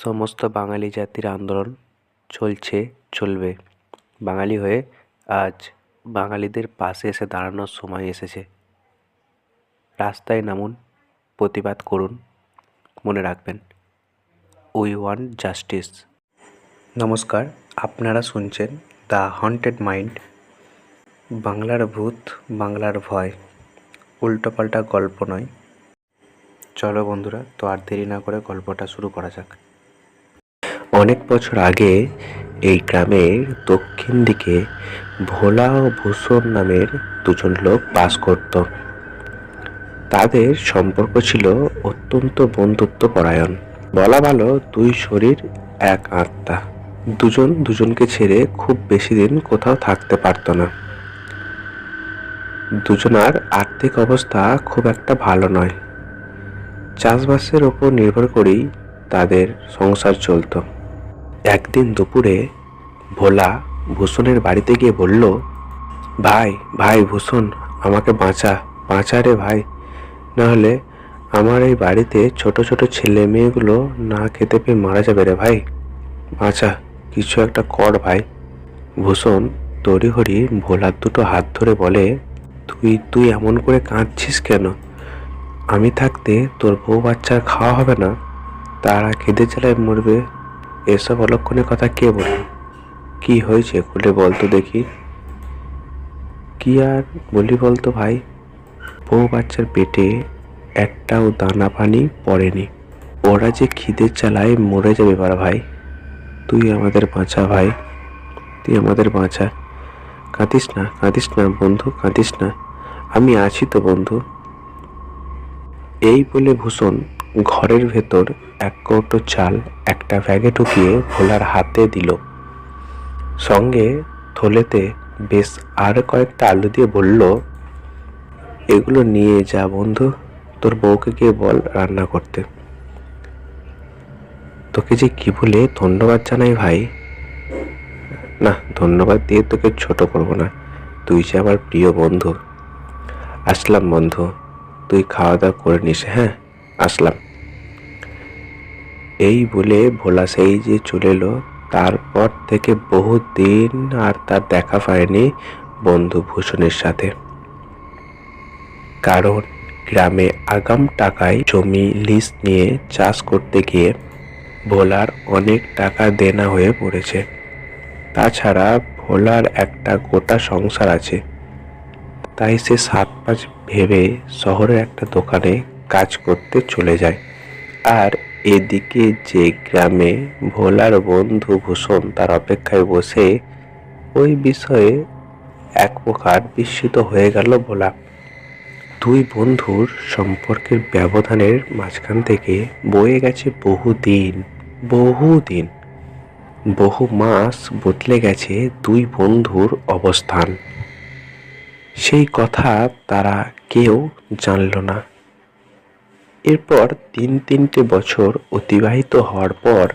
সমস্ত বাঙালি জাতির আন্দোলন চলছে, চলবে। বাঙালি হয়ে আজ বাঙালিদের পাশে এসে দাঁড়ানোর সময় এসেছে। রাস্তায় নামুন, প্রতিবাদ করুন, মনে রাখবেন, উই ওয়ান্ট জাস্টিস। নমস্কার, আপনারা শুনছেন দ্য হন্টেড মাইন্ড, বাংলার ভূত, বাংলার ভয়, উল্টোপাল্টা গল্প নয়। চলো বন্ধুরা, তো আর দেরি না করে গল্পটা শুরু করা যাক। অনেক বছর আগে এই গ্রামের দক্ষিণ দিকে ভোলা ও ভূষণ নামের দুজন লোক বাস করত। তাদের সম্পর্ক ছিল অত্যন্ত বন্ধুত্বপরায়ণ। বলা ভালো, দুই শরীর এক আত্মা। দুজন দুজনকে ছেড়ে খুব বেশি দিন কোথাও থাকতে পারত না। দুজনার আর্থিক অবস্থা খুব একটা ভালো নয়। চাষবাসের ওপর নির্ভর করেই তাদের সংসার চলত। একদিন দুপুরে ভোলা ভূষণের বাড়িতে গিয়ে বলল, ভাই ভাই ভূষণ, আমাকে বাঁচা রে ভাই, নাহলে আমার এই বাড়িতে ছোট ছোট ছেলে মেয়েগুলো না খেতে পেয়ে মারা যাবে রে ভাই, বাঁচা, কিছু একটা কর ভাই। ভূষণ তড়িঘড়ি ভোলার দুটো হাত ধরে বলে, তুই এমন করে কাঁদছিস কেন? আমি থাকতে তোর বউ বাচ্চার খাওয়া হবে না, তারা খিদে জ্বালায় মরবে, এসব অলক্ষণের কথা কে বলল? কি হয়েছে খুলে বলতো দেখি। কি আর বলি বলতো ভাই, বউ বাচ্চার পেটে একটাও দানা পানি পড়েনি, ওরা যে খিদের জ্বালায় মরে যাবে এবার ভাই। তুই আমাদের বাঁচা ভাই, তুই আমাদের বাঁচা। কাঁদিস না বন্ধু, কাঁদিস না, আমি আছি তো বন্ধু। এই বলে ভূষণ ঘরের ভেতর এক কৌটো চাল একটা ব্যাগে ঢুকিয়ে ভোলার হাতে দিল। সঙ্গে থলেতে বেশ আর কয়েকটা আলু দিয়ে বলল, এগুলো নিয়ে যা বন্ধু, তোর বউকে গিয়ে বল রান্না করতে। তোকে যে কি বলে ধন্যবাদ জানাই ভাই। না, ধন্যবাদ দিয়ে তোকে ছোট করব না, তুই যে আমার প্রিয় বন্ধু। আসলাম বন্ধু, তুই খাওয়া দাওয়া করে নিস। হ্যাঁ, আসলাম। এই বলে ভোলা সেই যে চলে এলো। তারপর থেকে বহুদিন আর তার দেখা পায়নি বন্ধু ভূষণের সাথে। কারণ গ্রামে আগাম টাকায় জমি লিজ নিয়ে চাষ করতে গিয়ে ভোলার অনেক টাকা দেনা হয়ে পড়েছে। তাছাড়া ভোলার একটা গোটা সংসার আছে, তাই সে 7-5 ভেবে শহরের একটা দোকানে কাজ করতে চলে যায়। আর এদিকে যে গ্রামে ভোলার বন্ধু ভূষণ তার অপেক্ষায় বসে, ওই বিষয়ে এক প্রকার বিস্মিত হয়ে গেল ভোলা। দুই বন্ধুর সম্পর্কের ব্যবধানের মাঝখান থেকে বয়ে গেছে বহুদিন, বহু মাস বদলে গেছে দুই বন্ধুর অবস্থান। সেই কথা তারা কেউ জানল না। এরপর 3 বছর অতিবাহিত হওয়ার পর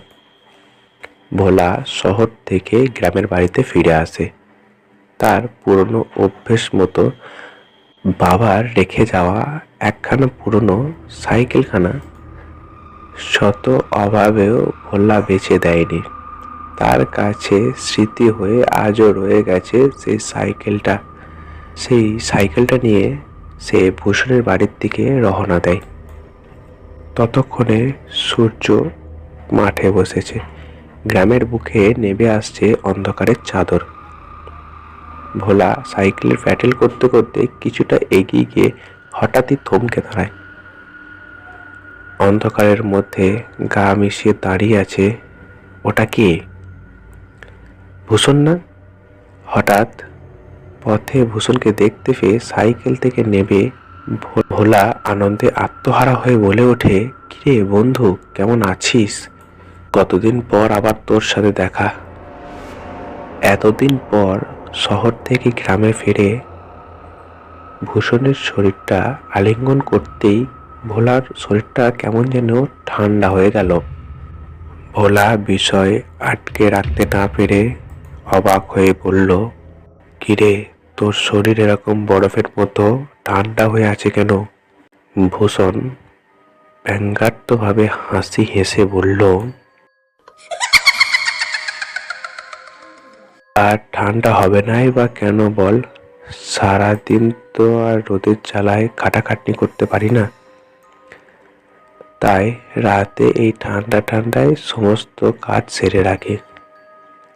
ভোলা শহর থেকে গ্রামের বাড়িতে ফিরে আসে। তার পুরনো অভ্যেস মতো বাবার রেখে যাওয়া একখানা পুরনো সাইকেলখানা শত অভাবেও ভোলা বেচে দেয়নি। তার কাছে স্মৃতি হয়ে আজও রয়ে গেছে সেই সাইকেলটা নিয়ে সে ভূষণের বাড়ির দিকে রওনা দেয়। ততক্ষণে সূর্য মাঠে বসেছে, গ্রামের বুকে নেমে আসছে অন্ধকারের চাদর। ভোলা সাইকেলের প্যাডেল করতে করতে কিছুটা এগিয়ে গিয়ে হঠাৎই থমকে দাঁড়ায়। অন্ধকারের মধ্যে গা মিশিয়ে দাঁড়িয়ে আছে, ওটা কে? ভূষণ না? হঠাৎ পথে ভূষণকে দেখতে পেয়ে সাইকেল থেকে নেমে ভোলা আনন্দে আত্মহারা হয়ে বলে ওঠে, কিরে বন্ধু, কেমন আছিস? কতদিন পর আবার তোর সাথে দেখা। এতদিন পর শহর থেকে গ্রামে ফিরে ভূষণের শরীরটা আলিঙ্গন করতেই ভোলার শরীরটা কেমন যেন ঠান্ডা হয়ে গেল। ভোলা বিষয় আটকে রাখতে না পেরে অবাক হয়ে বলল, কিরে, তোর শরীর এরকম বরফের মতো ঠান্ডা হয়ে আছে কেন? ভূষণ ব্যঙ্গাত্মকভাবে হাসি হেসে বলল, আর ঠান্ডা হবে নাই বা কেন বল? সারাদিন তো আর রোদের জ্বালায় খাটাখাটনি করতে পারি না, তাই রাতে এই ঠান্ডা ঠান্ডায় সমস্ত কাজ সেরে রাখি।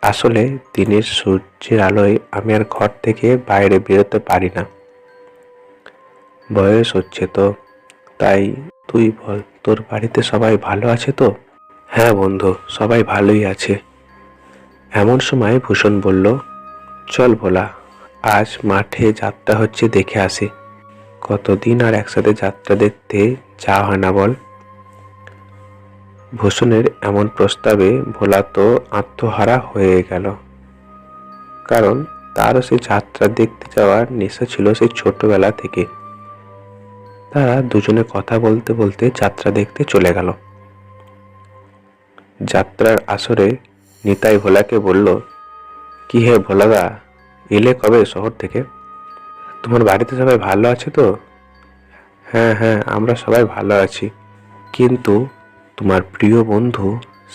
আসলে দিনের সূর্যের আলোয় আমি আর ঘর থেকে বাইরে বেরোতে পারি না। বয়স হচ্ছে তো, তাই তুই বল, তোর বাড়িতে সবাই ভালো আছে তো? হ্যাঁ বন্ধু, সবাই ভালোই আছে। এমন সময় ভূষণ বলল, চল ভোলা, আজ মাঠে যাত্রা হচ্ছে, দেখে আসি। কতদিন আর একসাথে যাত্রা দেখতে যাওয়া হয় না বল? ভূষণের এমন প্রস্তাবে ভোলা তো আত্মহারা হয়ে গেল, কারণ তারও সে যাত্রা দেখতে যাওয়ার নেশা ছিল সেই ছোটবেলা থেকে। তারা দুজনে কথা বলতে বলতে যাত্রা দেখতে চলে গেল। যাত্রার আসরে নিতাই ভোলাকে বলল, কি হে ভোলাদা, এলে কবে শহর থেকে? তোমার বাড়িতে সবাই ভালো আছে তো? হ্যাঁ হ্যাঁ, আমরা সবাই ভালো আছি, কিন্তু তোমার প্রিয় বন্ধু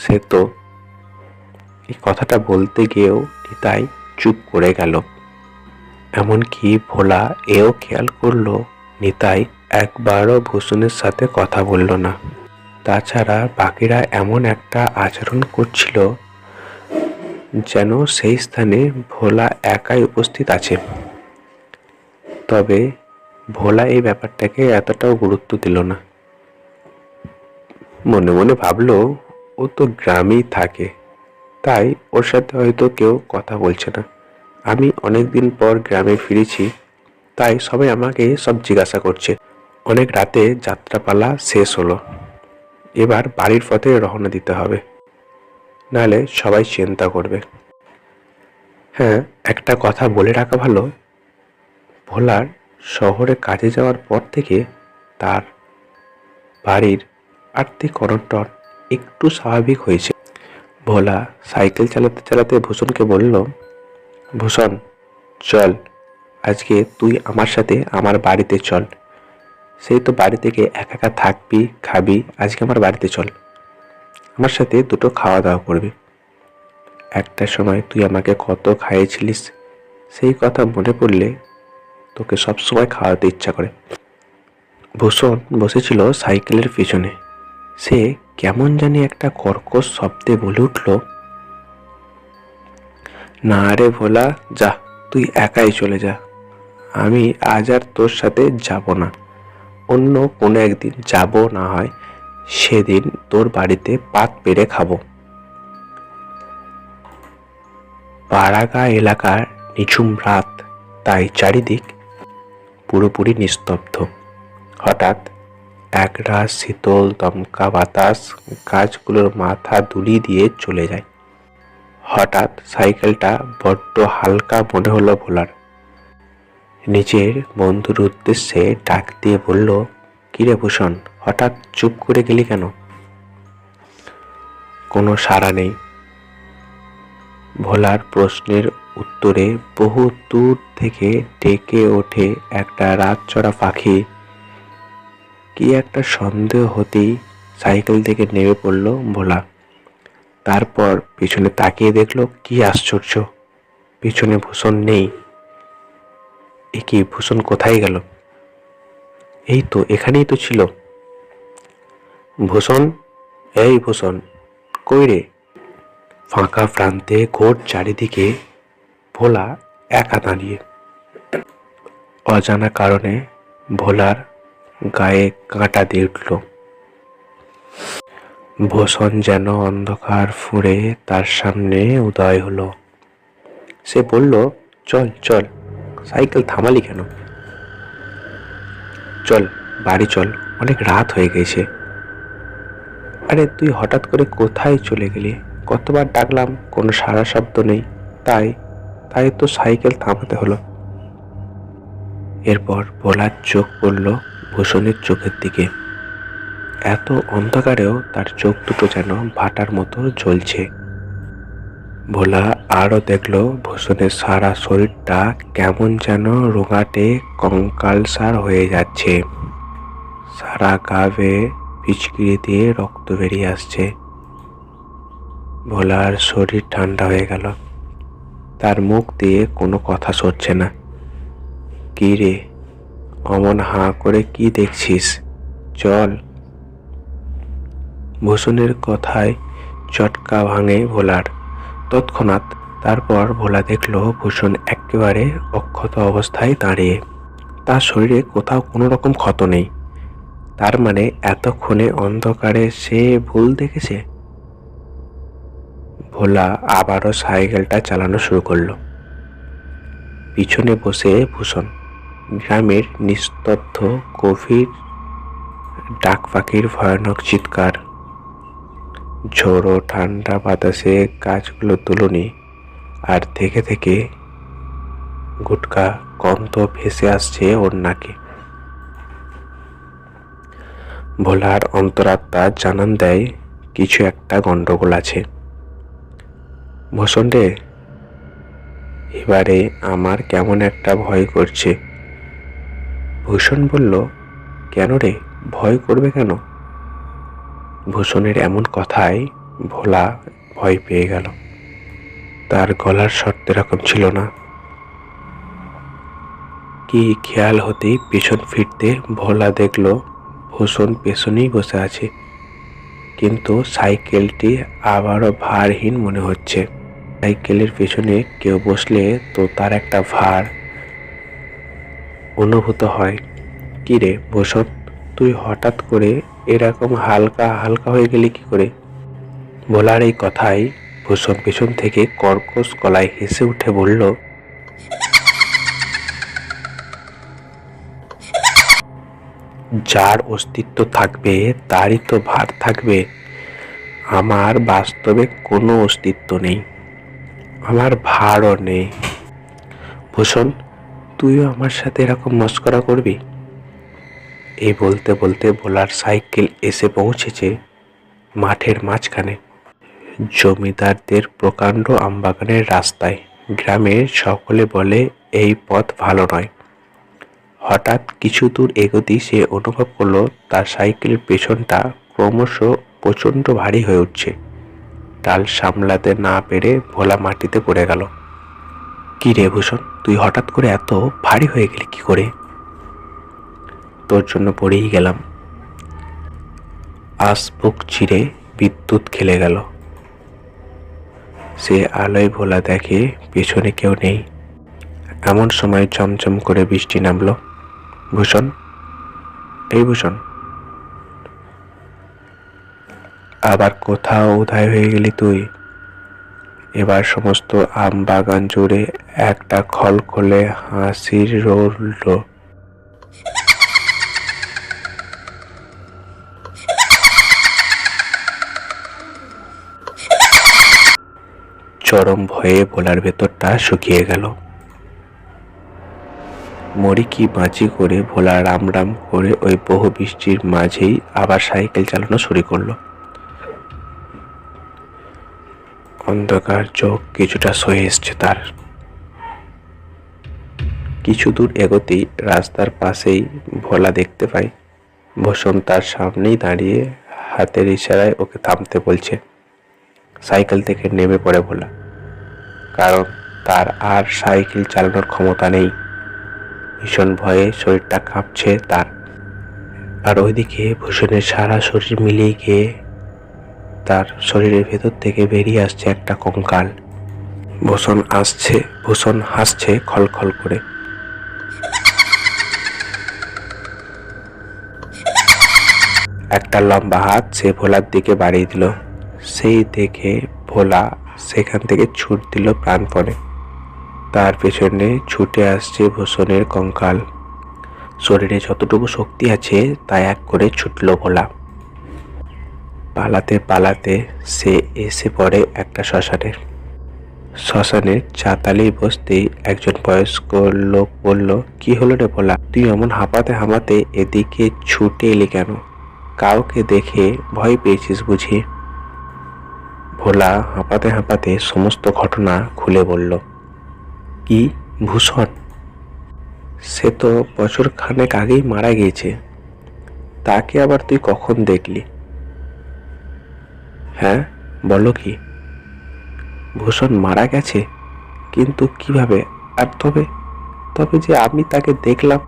সে তো। এই কথাটা বলতে গিয়েও নিতাই চুপ করে গেল। এমনকি ভোলা এও খেয়াল করলো নিতাই একবারও ভূষণের সাথে কথা বলল না। তাছাড়া বাকিরা এমন একটা আচরণ করছিল যেন সেই স্থানে ভোলা একাই উপস্থিত আছে। তবে ভোলা এই ব্যাপারটাকে এতটাও গুরুত্ব দিল না। মনে মনে ভাবলো, ও তো গ্রামেই থাকে, তাই ওর সাথে হয়তো কেউ কথা বলছে না। আমি অনেকদিন পর গ্রামে ফিরেছি, তাই সবাই আমাকে সব জিজ্ঞাসা করছে। অনেক রাতে যাত্রাপালা শেষ হলো, এবার বাড়ির পথে রওনা দিতে হবে, নাহলে সবাই চিন্তা করবে। হ্যাঁ, একটা কথা বলে রাখা ভালো, ভোলার শহরে কাজে যাওয়ার পর থেকে তার বাড়ির আর্থিক অনটন একটু স্বাভাবিক হয়েছে। ভোলা সাইকেল চালাতে চালাতে ভূষণকে বলল, ভূষণ চল, আজকে তুই আমার সাথে আমার বাড়িতে চল। সেই তো বাড়ি থেকে একা একা থাকবি, খাবি, আজকে আমার বাড়িতে চল, আমার সাথে দুটো খাওয়া দাওয়া করবি। একটা সময় তুই আমাকে কত খাইয়েছিলিস, সেই কথা মনে পড়লে তোকে সবসময় খাওয়াতে ইচ্ছা করে। ভূষণ বসেছিল সাইকেলের পিছনে। সে কেমন জানি একটা কর্কশ শব্দে বলে উঠল, না রে ভোলা, যা, তুই একাই চলে যা, আমি আজ আর তোর সাথে যাব না। অন্য কোনো একদিন যাব, না হয় সেদিন তোর বাড়িতে পাত পেরে খাবো। পাড়াগা এলাকার নিঝুম রাত, তাই চারিদিক পুরোপুরি নিস্তব্ধ। হঠাৎ একরাশ শীতল দমকা বাতাস গাছগুলোর মাথা দুলি দিয়ে চলে যায়। হঠাৎ সাইকেলটা বড্ড হালকা মনে হলো ভোলার। নিজের বন্ধুর উদ্দেশ্যে ডাক দিয়ে বলল, কিরে ভূষণ, হঠাৎ চুপ করে গেলি কেন? কোনো সাড়া নেই। ভোলার প্রশ্নের উত্তরে বহু দূর থেকে ডেকে ওঠে একটা রাতচরা পাখি। কি একটা সন্দেহ হতেই সাইকেল থেকে নেমে পড়ল ভোলা। তারপর পিছনে তাকিয়ে দেখলো, কি আশ্চর্য, পিছনে ভূষণ নেই। এ কি, ভূষণ কোথায় গেল? এই তো, এখানেই তো ছিল। ভূষণ, এই ভূষণ, কই রে? ফাঁকা প্রান্তে ঘোর চারিদিকে ভোলা একা দাঁড়িয়ে। অজানা কারণে ভোলার গায়ে কাঁটা দিয়ে উঠল। ভূষণ যেন অন্ধকার ফুঁড়ে তার সামনে উদয় হলো। সে বলল, চল চল, সাইকেল থামালি কেন? চল বাড়ি চল, অনেক রাত হয়ে গেছে। আরে তুই হঠাৎ করে কোথায় চলে গেলি? কতবার ডাকলাম, কোনো সাড়া শব্দ নেই, তাই তাই তো সাইকেল থামাতে হলো। এরপর ভোলার চোখ পড়ল ভূষণের চোখের দিকে। এত অন্ধকারেও তার চোখ দুটো যেন ভাটার মতো জ্বলছে। ভোলা আরও দেখলো ভূষণের সারা শরীরটা কেমন যেন রোগাটে কঙ্কালসার হয়ে যাচ্ছে। সারা গা বেয়ে পিচকিরি দিয়ে রক্ত বেরিয়ে আসছে। ভোলার শরীর ঠান্ডা হয়ে গেল। তার মুখ দিয়ে কোনো কথা সরছে না। কি রে, অমন হাঁ করে কি দেখছিস? চল। ভূষণের কথায় চটকা ভাঙে ভোলার। তৎক্ষণাৎ তারপর ভোলা দেখল ভূষণ একেবারে অক্ষত অবস্থায় দাঁড়িয়ে। তার শরীরে কোথাও কোনো রকম ক্ষত নেই। তার মানে এতক্ষণে অন্ধকারে সে ভুল দেখেছে। ভোলা আবারও সাইকেলটা চালানো শুরু করলো। পিছনে বসে ভূষণ। গ্রামের নিস্তব্ধ গভীর ডাক পাখির ভয়ানক চিৎকার, ঝোড়ো ঠান্ডা বাতাসে গাছগুলো দুলুনি, আর থেকে থেকে গুটকা গন্ধ ভেসে আসছে ওর নাকে। ভোলার অন্তরাত্মা জানান দেয় কিছু একটা গন্ডগোল আছে। ভূষণ রে, এবারে আমার কেমন একটা ভয় করছে। ভূষণ বলল, কেন রে, ভয় করবে কেন? ভূষণের এমন কথায় ভোলা ভয় পেয়ে গেল। তার গলার স্বর এরকম ছিল না। কি খেয়াল হতেই পেছন ফিরতে ভোলা দেখল ভূষণ পেছনেই বসে আছে, কিন্তু সাইকেলটি আবারও ভারহীন মনে হচ্ছে। সাইকেলের পেছনে কেউ বসলে তো তার একটা ভার অনুভূত হয়। কি রে ভূষণ, তুই হঠাৎ করে এরকম হালকা হালকা হয়ে গেলি কি করে? ভোলার এই কথায় ভূষণ পেছন থেকে কর্কশ গলায় হেসে উঠে বলল, যার অস্তিত্ব থাকবে তারই তো ভার থাকবে। আমার বাস্তবে কোনো অস্তিত্ব নেই, আমার ভারও নেই। ভূষণ, তুইও আমার সাথে এরকম মস্করা করবি? এই বলতে বলতে ভোলার সাইকেল এসে পৌঁছেছে মাঠের মাঝখানে, জমিদারদের প্রকাণ্ড আমবাগানের রাস্তায়। গ্রামের সকলে বলে এই পথ ভালো নয়। হঠাৎ কিছু দূর এগোতেই সে অনুভব করলো তার সাইকেলের পেছনটা ক্রমশ প্রচণ্ড ভারী হয়ে উঠছে। টাল সামলাতে না পেরে ভোলা মাটিতে পড়ে গেল। কি রে ভূষণ, তুই হঠাৎ করে এত ভারী হয়ে গেলি কি করে? তোর জন্য পড়েই গেলাম। আজ বুক চিরে বিদ্যুৎ খেলে গেল। সে আলোয় ভোলা দেখে পেছনে কেউ নেই। এমন সময় চমচম করে বৃষ্টি নামলো। ভূষণ, এই ভূষণ, আবার কোথাও উধাও হয়ে গেলি তুই? এবার সমস্ত আম বাগান জুড়ে একটা খলখলে হাসির রোল। চরম ভয়ে ভোলার ভেতরটা শুকিয়ে গেল। মরি কি বাঁচি করে ভোলা রাম রাম করে ওই বহু বৃষ্টির মাঝেই আবার সাইকেল চালানো শুরু করলো। অন্ধকার চোখ কিছুটা সয়ে এসছে তার। কিছু দূর এগোতেই রাস্তার পাশেই ভোলা দেখতে পাই ভূষণ তার সামনেই দাঁড়িয়ে হাতের ইশারায় ওকে থামতে বলছে। সাইকেল থেকে নেমে পড়ে ভোলা, কারণ তার আর সাইকেল চালানোর ক্ষমতা নেই। ভীষণ ভয়ে শরীরটা কাঁপছে তার। আর ওইদিকে ভূষণের সারা শরীর মিলিয়ে গিয়ে তার শরীরের ভেতর থেকে বেরিয়ে আসছে একটা কঙ্কাল। ভূষণ হাসছে খলখল করে। একটা লম্বা হাত সে ভোলার দিকে বাড়িয়ে দিল। সেই দেখে ভোলা সেখান থেকে ছুট দিল প্রাণপণে। তার পেছনে ছুটে আসছে ভূষণের কঙ্কাল। শরীরে যতটুকু শক্তি আছে তা এক করে ছুটল ভোলা। পালাতে পালাতে সে এসে পড়ে একটা শ্মশানের চাতালেই বসতেই একজন বয়স্ক লোক বলল, কি হলো রে ভোলা, তুই এমন হাঁপাতে হাঁপাতে এদিকে ছুটে এলি কেন? কাউকে দেখে ভয় পেয়েছিস বুঝি? ভোলা হাঁপাতে হাঁপাতে সমস্ত ঘটনা খুলে বলল। কি, ভূষণ? সে তো বছর খানেক আগেই মারা গিয়েছে। তাকে আবার তুই কখন দেখলি? হ্যাঁ, বলো কি? ভূষণ মারা গেছে? কিন্তু কিভাবে? আর তবে তবে যে আমি তাকে দেখলাম।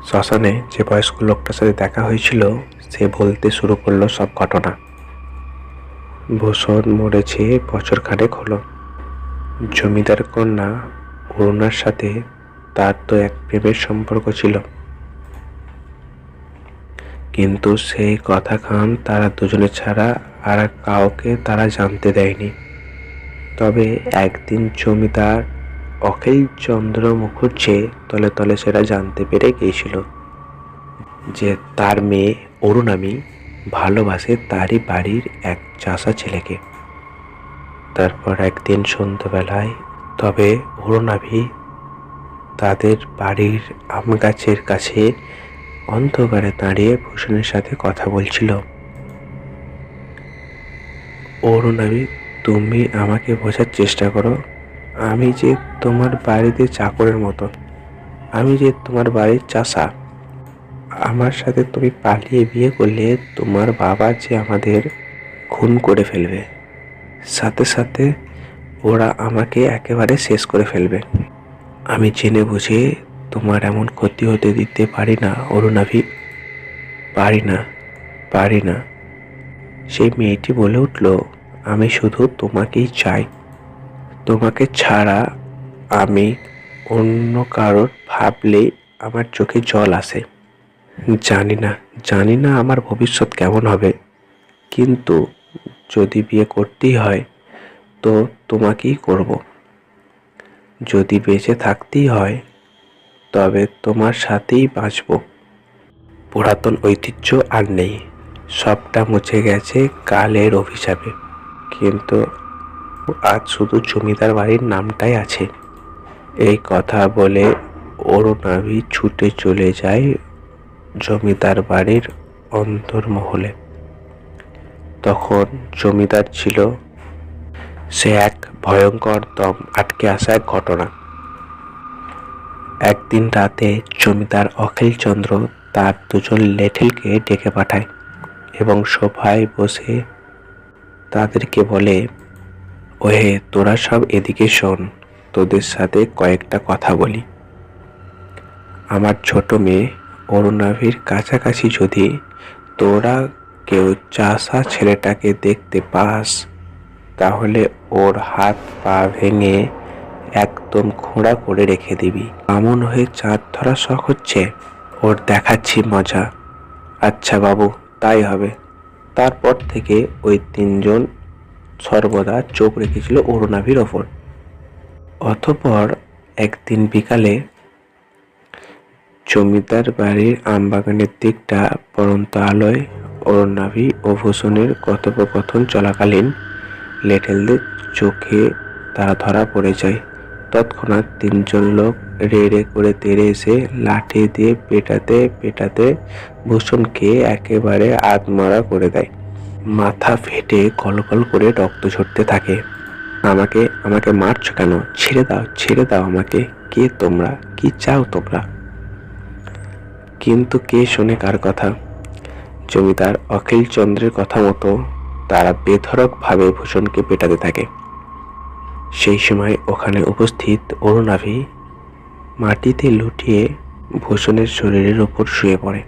শ্মশানে যে বয়স্ক লোকটার সাথে দেখা হয়েছিল সে বলতে শুরু করলো সব ঘটনা। ভূষণ মরেছে বছরখানেক হলো। জমিদার কন্যা অরুণার সাথে তার তো এক প্রেমের সম্পর্ক ছিল, কিন্তু সেই কথাখান তারা দুজনে ছাড়া আর কাউকে তারা জানতে দেয়নি। তবে একদিন জমিদার অখিলচন্দ্র মুখুজ্জে তলে তলে সেটা জানতে পেরে গিয়েছিল যে তার মেয়ে অরুণামী ভালোবাসে তারই বাড়ির এক চাষা ছেলেকে। তারপর একদিন সন্ধ্যাবেলায় তবে অরুণাভি তাদের বাড়ির আম গাছের কাছে অন্ধকারে দাঁড়িয়ে ভূষণের সাথে কথা বলছিল। অরুণাভি, তুমি আমাকে বোঝার চেষ্টা করো। আমি যে তোমার বাড়িতে চাকরের মতো, আমি যে তোমার বাড়ির চাষা। আমার সাথে তুমি পালিয়ে বিয়ে করলে তোমার বাবা যে আমাদের খুন করে ফেলবে, সাথে সাথে ওরা আমাকে একেবারে শেষ করে ফেলবে। আমি জেনে বুঝে তোমার এমন ক্ষতি হতে দিতে পারি না অরুণাভি, পারি না, পারি না। সেই মেয়েটি বলে উঠল, আমি শুধু তোমাকেই চাই। তোমাকে ছাড়া আমি অন্য কারোর ভাবলেই আমার চোখে জল আসে। জানি না আমার ভবিষ্যৎ কেমন হবে, কিন্তু যদি বিয়ে করতেই হয় তো তোমাকেই করব। যদি বেঁচে থাকতেই হয় তবে তোমার সাথেই বাঁচব। পুরাতন ঐতিহ্য আর নেই, সবটা মুছে গেছে কালের অভিশাপে, কিন্তু আজ শুধু জমিদার বাড়ির নামটাই আছে। এই কথা বলে অরুণাভি ছুটে চলে যায় জমিদার বাড়ির অন্দরমহলে। তখন জমিদার ছিল সে এক ভয়ঙ্কর দম আটকে আসা এক ঘটনা। একদিন রাতে জমিদার অখিলচন্দ্র তার দুজন লেঠিলকে ডেকে পাঠায় এবং সোফায় বসে তাদেরকে বলে, ওহে তোরা সব এদিকে শোন, তোদের সাথে কয়েকটা কথা বলি। আমার ছোট মেয়ে অরুণাভির কাছাকাছি যদি তোরা কেউ চাষা ছেলেটাকে দেখতে পাস তাহলে ওর হাত পা ভেঙে একদম খোঁড়া করে রেখে দিবি। এমন হয়ে চাঁদ ধরা শখ হচ্ছে, ওর দেখাচ্ছি মজা। আচ্ছা বাবু, তাই হবে। তারপর থেকে ওই তিনজন সর্বদা চোখ রেখেছিল অরুণাভির ওপর। অতঃপর একদিন বিকালে জমিদার বাড়ির আমবাগানের দিকটা পড়ন্ত আলোয় অরুণাভি ও ভূষণের কথোপকথন চলাকালীন লেঠেলদের চোখে তারা ধরা পড়ে যায়। তৎক্ষণাৎ তিনজন লোক রে রে করে তেড়ে এসে লাঠি দিয়ে পেটাতে পেটাতে ভূষণকে একেবারে আধমরা করে দেয়। মাথা ফেটে কলকল করে রক্ত ঝরতে থাকে। আমাকে মারছো কেন? ছেড়ে দাও আমাকে। কে তোমরা? কি চাও তোমরা? কিন্তু কে শোনে কার কথা? জমিদার অখিলচন্দ্রের কথা মতো তারা বেধড়কভাবে ভূষণকে পেটাতে থাকে। সেই সময় ওখানে উপস্থিত অরুণাভি মাটিতে লুটিয়ে ভূষণের শরীরের ওপর শুয়ে পড়ে।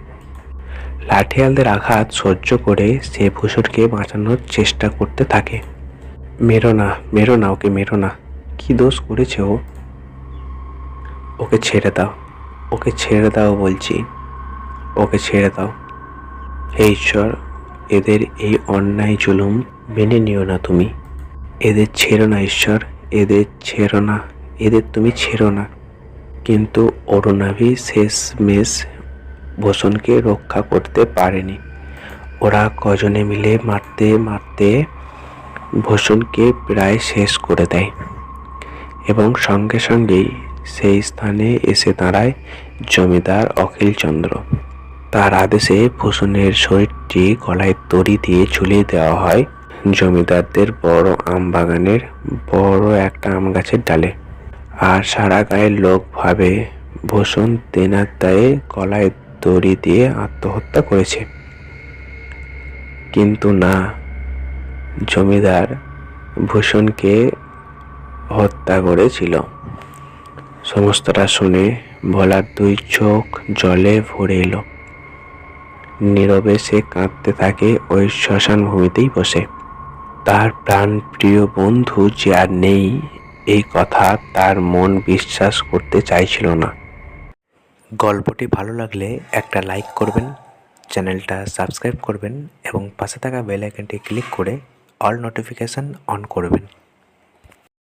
লাঠিয়ালদের আঘাত সহ্য করে সে ভূষণকে বাঁচানোর চেষ্টা করতে থাকে। মেরো না, ওকে মেরো না। কি দোষ করেছে ও? ওকে ছেড়ে দাও বলছি, ওকে ছেড়ে দাও। হে ঈশ্বর, এদের এই অন্যায় জুলুম মেনে নিও না তুমি। এদের ছেড়ো না ঈশ্বর, এদের তুমি ছেড়ো না। কিন্তু অরুণাভি শেষমেশ ভূষণকে রক্ষা করতে পারেনি। ওরা কজনে মিলে মারতে মারতে ভূষণকে প্রায় শেষ করে দেয় এবং সঙ্গে সঙ্গেই সেই স্থানে এসে দাঁড়ায় জমিদার অখিলচন্দ্র। তার আদেশে ভূষণের শরীরটি গলায় দড়ি দিয়ে ঝুলিয়ে দেওয়া হয় জমিদারদের বড় আম বাগানের বড় একটা আম গাছের ডালে। আর সারা গায়ের লোক ভাবে ভূষণ দেনার দায়ে গলায় দড়ি দিয়ে আত্মহত্যা করেছে। কিন্তু না, জমিদার ভূষণকে হত্যা করেছিল। সমস্তটা শুনে ভোলার 2 চোখ জলে ভরে এলো। নীরবে সে কাঁদতে থাকে ওই শ্মশান ভূমিতেই বসে। তার প্রাণপ্রিয় বন্ধু যে আর নেই এই কথা তার মন বিশ্বাস করতে চাইছিল না। গল্পটি ভালো লাগলে একটা লাইক করবেন, চ্যানেলটা সাবস্ক্রাইব করবেন এবং পাশে থাকা বেল আইকনটি ক্লিক করে অল নোটিফিকেশান অন করবেন।